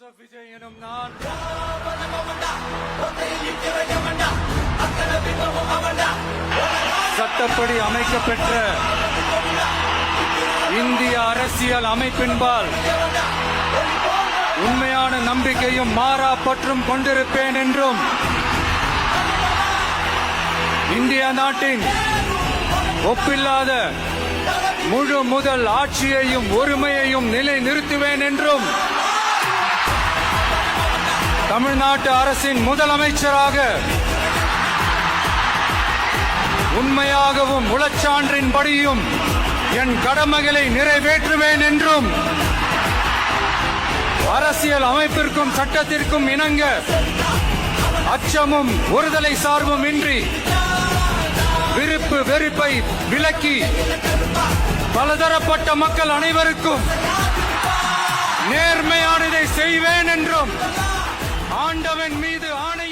Joseph Vijay எனும் நான் சட்டப்படி அமைக்கப்பெற்ற இந்திய அரசியல் அமைப்பின்பால் உண்மையான நம்பிக்கையும் மாறா பற்றும் கொண்டிருப்பேன் என்றும் இந்திய நாட்டின் ஒப்பில்லாத முழு முதல் ஆட்சியையும் ஒருமையையும் நிலை நிறுத்துவேன் என்றும் தமிழ்நாட்டு அரசின் முதலமைச்சராக உண்மையாகவும் உளச்சான்றின்படியும் என் கடமைகளை நிறைவேற்றுவேன் என்றும் அரசியல் அமைப்பிற்கும் சட்டத்திற்கும் இணங்க அச்சமும் ஒருதலை சார்பும் இன்றி விருப்பு வெறுப்பை விலக்கி பலதரப்பட்ட மக்கள் அனைவருக்கும் நேர்மையானதை செய்வேன் என்றும் ஆண்டவன் மீது ஆணை